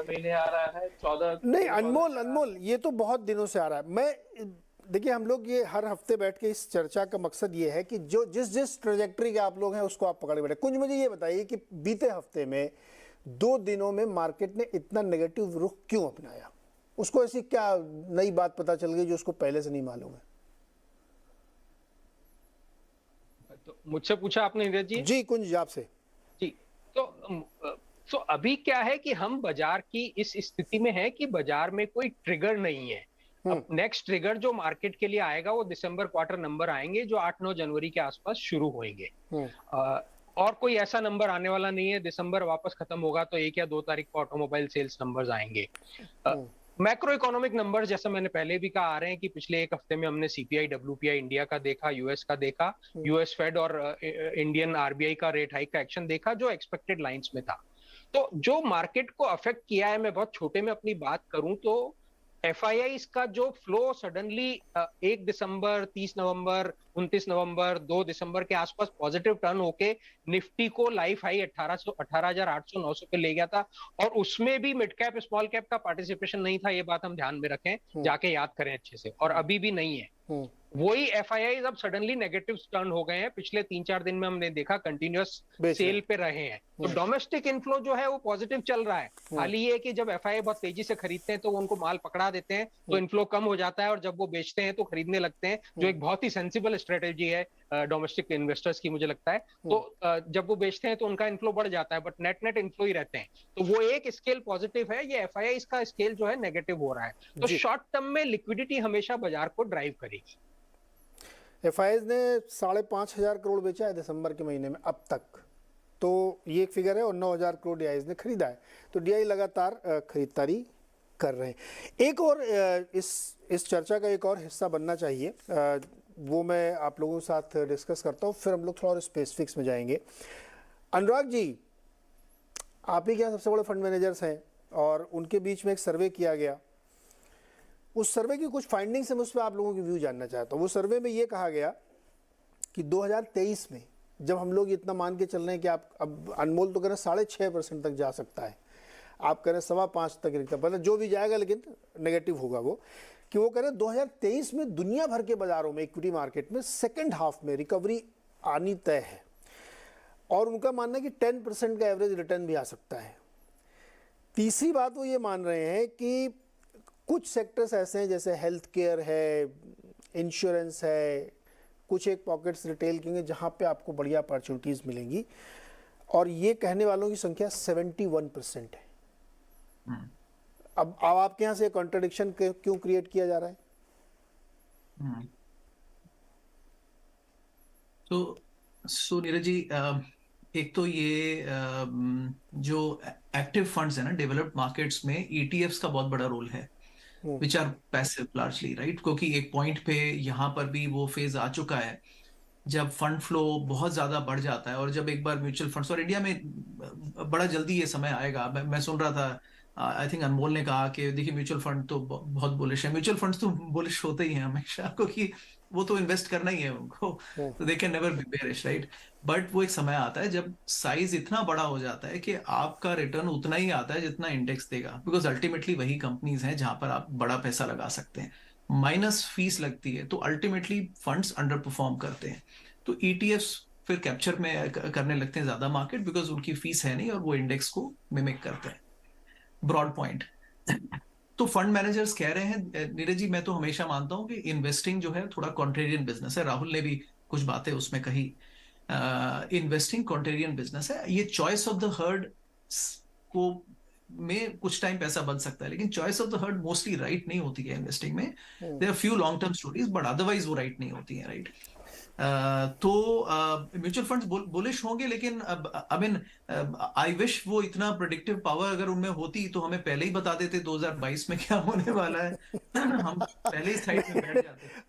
महीने आ रहा है, 14 नहीं, पूरे 14 अनमोल अनमोल ये तो बहुत दिनों से आ रहा है। मैं देखिए, हम लोग ये हर हफ्ते बैठ के इस चर्चा का मकसद ये है कि जो जिस जिस ट्रेजेक्टरी के आप लोग हैं उसको आप पकड़ बैठे। कुछ मुझे ये बताइए कि बीते हफ्ते में 2 दिनों में मार्केट ने इतना नेगेटिव रुख क्यों अपनाया? उसको ऐसी क्या नई बात पता चल गई जो उसको पहले से नहीं मालूम है? तो मुझसे पूछा आपने नीरज जी। जी कुंज, आपसे। जी। तो तो अभी क्या है कि हम बाजार की इस स्थिति में है कि बाजार में कोई ट्रिगर नहीं है। अब नेक्स्ट ट्रिगर जो मार्केट के लिए आएगा वो दिसंबर क्वार्टर नंबर आएंगे जो 8-9 जनवरी के आसपास शुरू होंगे। और कोई ऐसा नंबर आने वाला नहीं है। दिसंबर वापस खत्म होगा तो 1 या 2 तारीख को ऑटोमोबाइल सेल्स नंबर्स आएंगे। मैक्रो इकोनॉमिक नंबर जैसा मैंने पहले भी कहा आ रहे हैं कि पिछले एक हफ्ते में हमने सीपीआई डब्ल्यूपीआई इंडिया का देखा, यूएस का देखा, यूएस फेड और इंडियन आरबीआई का रेट हाइक का एक्शन देखा जो एक्सपेक्टेड लाइंस में था। तो जो मार्केट को अफेक्ट किया है, मैं बहुत छोटे में अपनी बात करूं तो एफआईआई का जो फ्लो सडनली 1 दिसंबर, 30 नवंबर, 29 नवंबर, 2 दिसंबर के आसपास पॉजिटिव टर्न होके निफ्टी को लाइफ हाई 18,800 900 पे ले गया था। और उसमें भी मिड कैप स्मॉल कैप का पार्टिसिपेशन नहीं था, ये बात हम ध्यान में रखें, जाके याद करें अच्छे से, और अभी भी नहीं है। वही एफआईआई अब सडनली नेगेटिव टर्न हो गए हैं। पिछले 3-4 दिन में हमने देखा कंटिन्यूअस सेल पे रहे हैं। तो डोमेस्टिक इनफ्लो जो है वो पॉजिटिव चल रहा है। खाली ये कि जब एफआईआई बहुत तेजी से खरीदते हैं तो उनको माल पकड़ा देते हैं तो इनफ्लो कम हो जाता है, और जब वो बेचते हैं तो खरीदने लगते हैं, जो एक बहुत ही सेंसिबल स्ट्रेटेजी है डोमेस्टिक इन्वेस्टर्स की, मुझे लगता है। तो जब वो बेचते हैं तो उनका इनफ्लो बढ़ जाता है, बट नेट नेट इनफ्लो ही रहते हैं। तो वो एक स्केल पॉजिटिव है, ये एफआईआई का स्केल जो है नेगेटिव हो रहा है। तो शॉर्ट टर्म में लिक्विडिटी हमेशा बाजार को ड्राइव करेगी। एफआईआई ने 5,500 करोड़ बेचा है दिसंबर के महीने में अब तक, तो ये एक फिगर है, और 9,000 करोड़ डीआई ने खरीदा है। तो डीआई लगातार खरीदारी कर रहे हैं। एक और इस चर्चा का एक और हिस्सा बनना चाहिए, वो मैं आप लोगों के साथ डिस्कस करता हूँ, फिर हम लोग थोड़ा और स्पेसिफिक्स में जाएंगे। अनुराग जी, आप ही क्या सबसे बड़े फंड मैनेजर्स हैं, और उनके बीच में एक सर्वे किया गया। उस सर्वे की कुछ फाइंडिंग्स है, उस पर आप लोगों की व्यू जानना चाहता हूँ। वो सर्वे में ये कहा गया कि 2023 में जब हम लोग इतना मान के चल रहे हैं कि आप अब अनमोल तो कह रहे हैं 6.5% तक जा सकता है, आप कह रहे हैं 5.25 तक गिरता, मतलब जो भी जाएगा लेकिन नेगेटिव होगा वो, कि वो कह रहे हैं 2023 में दुनिया भर के बाजारों में इक्विटी मार्केट में सेकेंड हाफ में रिकवरी आनी तय है, और उनका मानना है कि 10% का एवरेज रिटर्न भी आ सकता है। तीसरी बात वो ये मान रहे हैं कि कुछ सेक्टर्स ऐसे हैं जैसे हेल्थ केयर है, इंश्योरेंस है, कुछ एक पॉकेट्स रिटेल के जहाँ पे आपको बढ़िया अपॉर्चुनिटीज़ मिलेंगी, और ये कहने वालों की संख्या 71% है। अब आपके यहाँ से कॉन्ट्रडिक्शन क्यों क्रिएट किया जा रहा है? तो नीरज जी, एक तो ये जो एक्टिव फंड्स है ना डेवलप्ड मार्केट्स में, ईटीएफ्स का बहुत बड़ा रोल है, which are passive largely, right? क्योंकि एक पॉइंट पे यहाँ पर भी वो फेज आ चुका है जब फंड फ्लो बहुत ज्यादा बढ़ जाता है, और जब एक बार म्यूचुअल फंड्स, और इंडिया में बड़ा जल्दी ये समय आएगा। मैं सुन रहा था, आई थिंक अनमोल ने कहा कि देखिए म्यूचुअल फंड तो बहुत बुलिश है। म्यूचुअल फंड्स तो बुलिश होते ही हैं हमेशा, क्योंकि वो तो इन्वेस्ट करना ही है उनको, तो they can never be bearish, right? But वो एक समय आता है जब साइज इतना बड़ा हो जाता है कि आपका रिटर्न उतना ही आता है जितना इंडेक्स देगा, बिकॉज अल्टीमेटली वही कंपनीज हैं जहां पर आप बड़ा पैसा लगा सकते हैं, माइनस फीस लगती है, तो अल्टीमेटली फंड्स अंडर परफॉर्म करते हैं। तो ईटीएफ्स फिर कैप्चर में करने लगते हैं ज्यादा मार्केट, बिकॉज उनकी फीस है नहीं और वो इंडेक्स को मिमिक करते हैं। Broad point. तो फंड मैनेजर्स कह रहे हैं, नीरज जी, मैं तो हमेशा मानता हूं कि इन्वेस्टिंग जो है थोड़ा कॉन्ट्रेरियन बिजनेस है। राहुल ने भी कुछ बातें उसमें कही। इन्वेस्टिंग कॉन्ट्रेरियन बिजनेस है। ये चॉइस ऑफ द हर्ड को में कुछ टाइम पैसा बन सकता है, लेकिन choice of the herd mostly right नहीं होती है इन्वेस्टिंग में। There are few long term stories, but otherwise वो राइट नहीं होती है, राइट? तो म्यूचुअल फंड्स बुलिश होंगे, लेकिन आई मीन आई विश वो इतना प्रेडिक्टिव पावर अगर उनमें होती तो हमें पहले ही बता देते 2022 में क्या होने वाला है। हम पहले ही साइड में बैठ जाते।